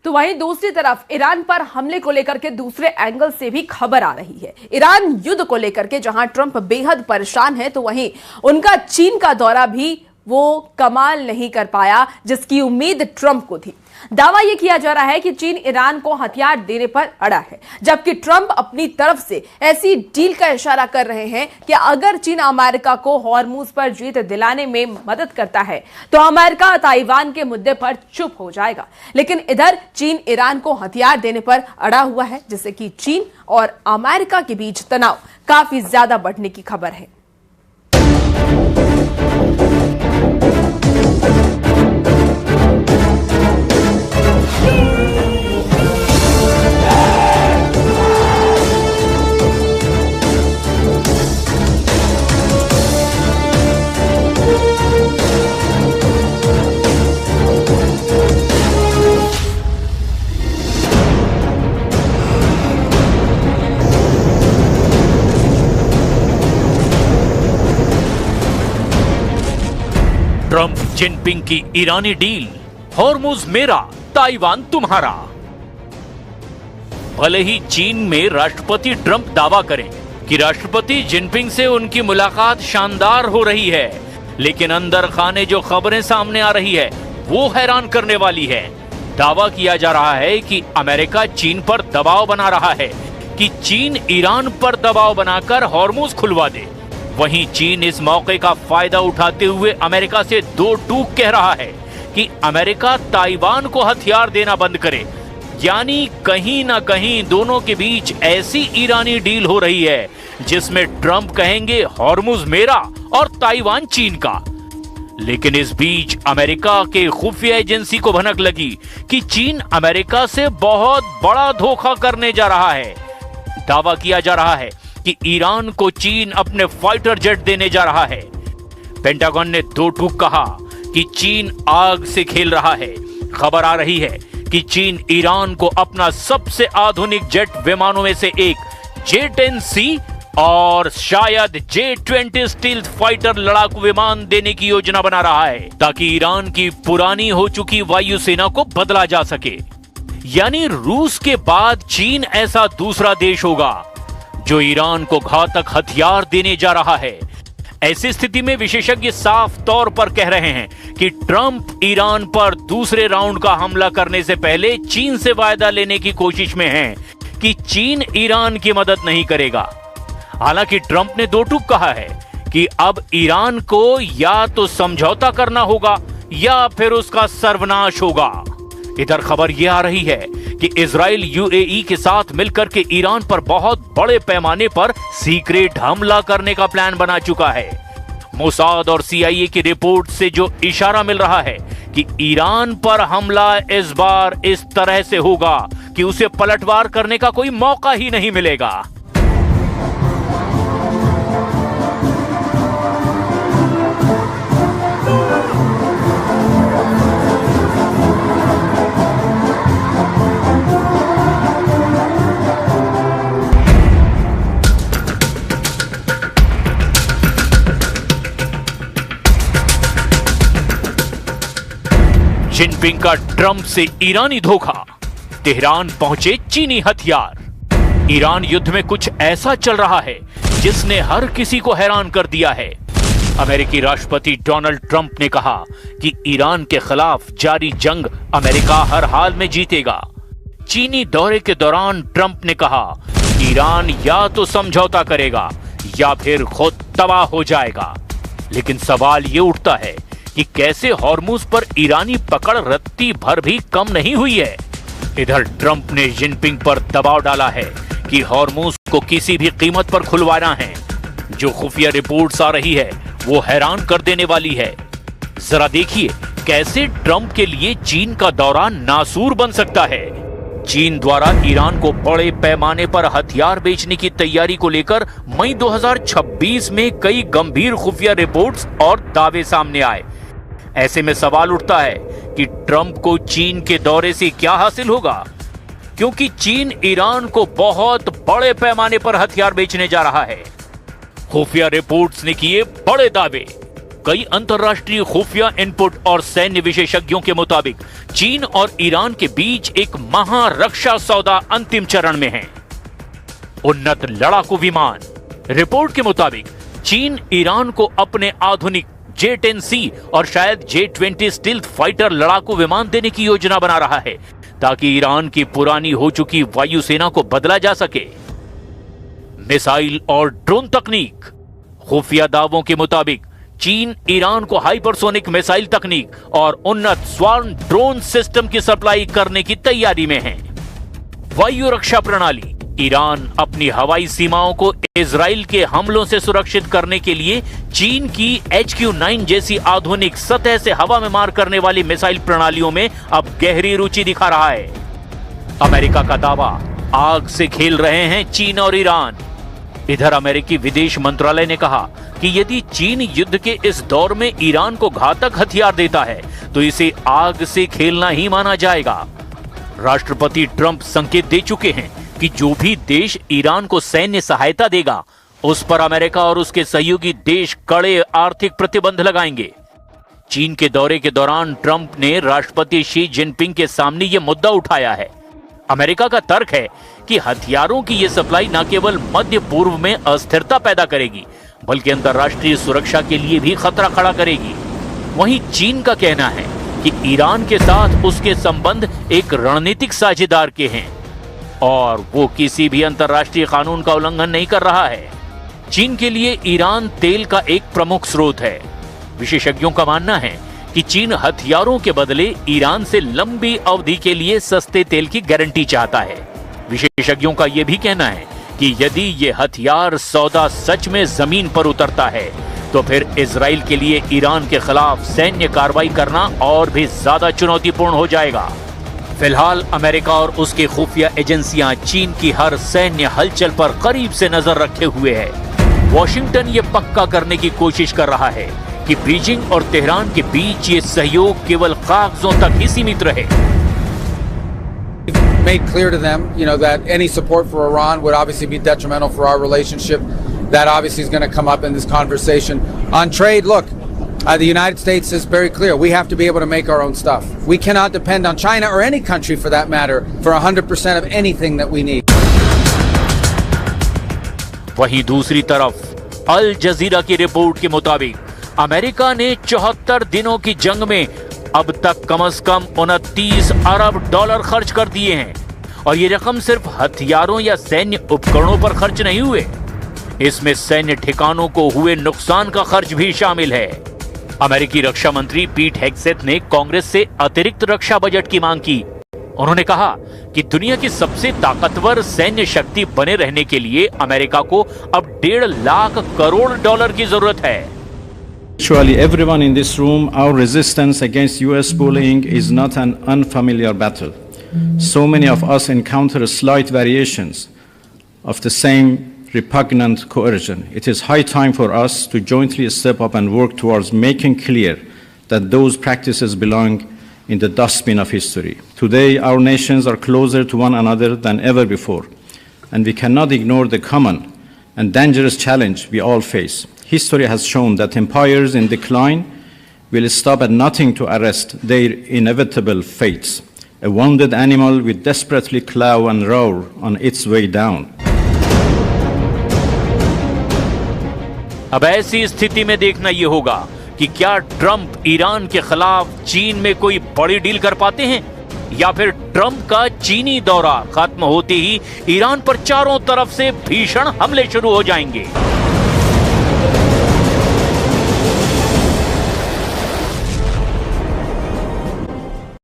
तो वहीं दूसरी तरफ ईरान पर हमले को लेकर के दूसरे एंगल से भी खबर आ रही है। ईरान युद्ध को लेकर के जहां ट्रंप बेहद परेशान है, तो वहीं उनका चीन का दौरा भी वो कमाल नहीं कर पाया जिसकी उम्मीद ट्रंप को थी। दावा यह किया जा रहा है कि चीन ईरान को हथियार देने पर अड़ा है, जबकि ट्रंप अपनी तरफ से ऐसी डील का इशारा कर रहे हैं कि अगर चीन अमेरिका को हॉर्मुज पर जीत दिलाने में मदद करता है तो अमेरिका ताइवान के मुद्दे पर चुप हो जाएगा। लेकिन इधर चीन ईरान को हथियार देने पर अड़ा हुआ है, जिससे कि चीन और अमेरिका के बीच तनाव काफी ज्यादा बढ़ने की खबर है। ट्रंप जिनपिंग की ईरानी डील, हॉर्मुज मेरा, ताइवान तुम्हारा। भले ही चीन में राष्ट्रपति ट्रंप दावा करें कि राष्ट्रपति जिनपिंग से उनकी मुलाकात शानदार हो रही है, लेकिन अंदर खाने जो खबरें सामने आ रही है वो हैरान करने वाली है। दावा किया जा रहा है कि अमेरिका चीन पर दबाव बना रहा है कि चीन ईरान पर दबाव बनाकर हॉर्मुज खुलवा दे। वहीं चीन इस मौके का फायदा उठाते हुए अमेरिका से दो टूक कह रहा है कि अमेरिका ताइवान को हथियार देना बंद करे। यानी कहीं ना कहीं दोनों के बीच ऐसी ईरानी डील हो रही है जिसमें ट्रंप कहेंगे हॉर्मुज मेरा और ताइवान चीन का। लेकिन इस बीच अमेरिका के खुफिया एजेंसी को भनक लगी कि चीन अमेरिका से बहुत बड़ा धोखा करने जा रहा है। दावा किया जा रहा है कि ईरान को चीन अपने फाइटर जेट देने जा रहा है। पेंटागन ने दो टूक कहा कि चीन आग से खेल रहा है। खबर आ रही है कि चीन ईरान को अपना सबसे आधुनिक जेट विमानों में से एक J-10C और शायद J-20 स्टील्थ फाइटर लड़ाकू विमान देने की योजना बना रहा है, ताकि ईरान की पुरानी हो चुकी वायुसेना को बदला जा सके। यानी रूस के बाद चीन ऐसा दूसरा देश होगा जो ईरान को घातक हथियार देने जा रहा है। ऐसी स्थिति में विशेषज्ञ साफ तौर पर कह रहे हैं कि ट्रंप ईरान पर दूसरे राउंड का हमला करने से पहले चीन से वायदा लेने की कोशिश में हैं कि चीन ईरान की मदद नहीं करेगा। हालांकि ट्रंप ने दो टूक कहा है कि अब ईरान को या तो समझौता करना होगा या फिर उसका सर्वनाश होगा। इधर खबर यह आ रही है कि इजराइल यूएई के साथ मिलकर के ईरान पर बहुत बड़े पैमाने पर सीक्रेट हमला करने का प्लान बना चुका है। मोसाद और सीआईए की रिपोर्ट से जो इशारा मिल रहा है कि ईरान पर हमला इस बार इस तरह से होगा कि उसे पलटवार करने का कोई मौका ही नहीं मिलेगा। जिनपिंग का ट्रंप से ईरानी धोखा, तेहरान पहुंचे चीनी हथियार। ईरान युद्ध में कुछ ऐसा चल रहा है जिसने हर किसी को हैरान कर दिया है। अमेरिकी राष्ट्रपति डोनाल्ड ट्रंप ने कहा कि ईरान के खिलाफ जारी जंग अमेरिका हर हाल में जीतेगा। चीनी दौरे के दौरान ट्रंप ने कहा ईरान या तो समझौता करेगा या फिर खुद तबाह हो जाएगा। लेकिन सवाल ये उठता है कि कैसे हॉर्मुज पर ईरानी पकड़ रत्ती भर भी कम नहीं हुई है। इधर ट्रंप ने जिनपिंग पर दबाव डाला है कि हॉर्मुज को किसी भी कीमत पर खुलवाना है। जो खुफिया रिपोर्ट्स आ रही है वो हैरान कर देने वाली है। जरा देखिए कैसे ट्रंप के लिए चीन का दौरा नासूर बन सकता है। चीन द्वारा ईरान को बड़े पैमाने पर हथियार बेचने की तैयारी को लेकर मई 2026 में कई गंभीर खुफिया रिपोर्ट्स और दावे सामने आए। ऐसे में सवाल उठता है कि ट्रंप को चीन के दौरे से क्या हासिल होगा, क्योंकि चीन ईरान को बहुत बड़े पैमाने पर हथियार बेचने जा रहा है। खुफिया रिपोर्ट्स ने किए बड़े दावे। कई अंतर्राष्ट्रीय खुफिया इनपुट और सैन्य विशेषज्ञों के मुताबिक चीन और ईरान के बीच एक महारक्षा सौदा अंतिम चरण में है। उन्नत लड़ाकू विमान। रिपोर्ट के मुताबिक चीन ईरान को अपने आधुनिक J-10C और शायद J-20 स्टील्थ फाइटर लड़ाकू विमान देने की योजना बना रहा है ताकि ईरान की पुरानी हो चुकी वायुसेना को बदला जा सके। मिसाइल और ड्रोन तकनीक। खुफिया दावों के मुताबिक चीन ईरान को हाइपरसोनिक मिसाइल तकनीक और उन्नत स्वार्म ड्रोन सिस्टम की सप्लाई करने की तैयारी में है। वायु रक्षा प्रणाली। ईरान अपनी हवाई सीमाओं को इजराइल के हमलों से सुरक्षित करने के लिए चीन की HQ-9 जैसी आधुनिक सतह से हवा में मार करने वाली मिसाइल प्रणालियों में अब गहरी रुचि दिखा रहा है। अमेरिका का दावा, आग से खेल रहे हैं चीन और ईरान। इधर अमेरिकी विदेश मंत्रालय ने कहा कि यदि चीन युद्ध के इस दौर में ईरान को घातक हथियार देता है तो इसे आग से खेलना ही माना जाएगा। राष्ट्रपति ट्रंप संकेत दे चुके हैं कि जो भी देश ईरान को सैन्य सहायता देगा उस पर अमेरिका और उसके सहयोगी देश कड़े आर्थिक प्रतिबंध लगाएंगे। चीन के दौरे के दौरान ट्रंप ने राष्ट्रपति शी जिनपिंग के सामने यह मुद्दा उठाया है। अमेरिका का तर्क है कि हथियारों की यह सप्लाई न केवल मध्य पूर्व में अस्थिरता पैदा करेगी बल्कि अंतर्राष्ट्रीय सुरक्षा के लिए भी खतरा खड़ा करेगी। वहीं चीन का कहना है कि ईरान के साथ उसके संबंध एक रणनीतिक साझेदार के हैं और वो किसी भी अंतर्राष्ट्रीय कानून का उल्लंघन नहीं कर रहा है। चीन के लिए ईरान तेल का एक प्रमुख स्रोत है। विशेषज्ञों का मानना है कि चीन हथियारों के बदले ईरान से लंबी अवधि के लिए सस्ते तेल की गारंटी चाहता है। विशेषज्ञों का यह भी कहना है कि यदि ये हथियार सौदा सच में जमीन पर उतरता है तो फिर इजराइल के लिए ईरान के खिलाफ सैन्य कार्रवाई करना और भी ज्यादा चुनौतीपूर्ण हो जाएगा। फिलहाल अमेरिका और उसकी खुफिया एजेंसियां चीन की हर सैन्य हलचल पर करीब से नजर रखे हुए है। वॉशिंगटन ये पक्का करने की कोशिश कर रहा है कि बीजिंग और तेहरान के बीच ये सहयोग केवल कागजों तक ही सीमित रहे। Made clear to them, that any support for Iran would obviously be detrimental for our relationship. That obviously is going to come up in this conversation. On trade, look, the United States is very clear. We have to be able to make our own stuff. We cannot depend on China or any country for that matter for 100% of anything that we need. वहीं दूसरी तरफ अल जजीरा की report के मुताबिक America ने 74 दिनों की जंग में अब तक कम से कम 29 अरब डॉलर खर्च कर दिए हैं और ये रकम सिर्फ हथियारों या सैन्य उपकरणों पर खर्च नहीं हुए, इसमें सैन्य ठिकानों को हुए नुकसान का खर्च भी शामिल है। अमेरिकी रक्षा मंत्री पीट हेग्सेथ ने कांग्रेस से अतिरिक्त रक्षा बजट की मांग की। उन्होंने कहा कि दुनिया की सबसे ताकतवर सैन्य शक्ति बने रहने के लिए अमेरिका को अब 1.5 लाख करोड़ डॉलर की जरूरत है। Actually, everyone in this room, our resistance against US bullying is not an unfamiliar battle. So many of us encounter slight variations of the same repugnant coercion. It is high time for us to jointly step up and work towards making clear that those practices belong in the dustbin of history. Today, our nations are closer to one another than ever before, and we cannot ignore the common and dangerous challenge we all face. History has shown that empires in decline will stop at nothing to arrest their inevitable fates. A wounded animal will desperately claw and roar on its way down. अब ऐसी स्थिति में देखना यह होगा कि क्या Trump Iran के खिलाफ चीन में कोई बड़ी डील कर पाते हैं या फिर ट्रंप का चीनी दौरा खत्म होते ही ईरान पर चारों तरफ से भीषण हमले शुरू हो जाएंगे।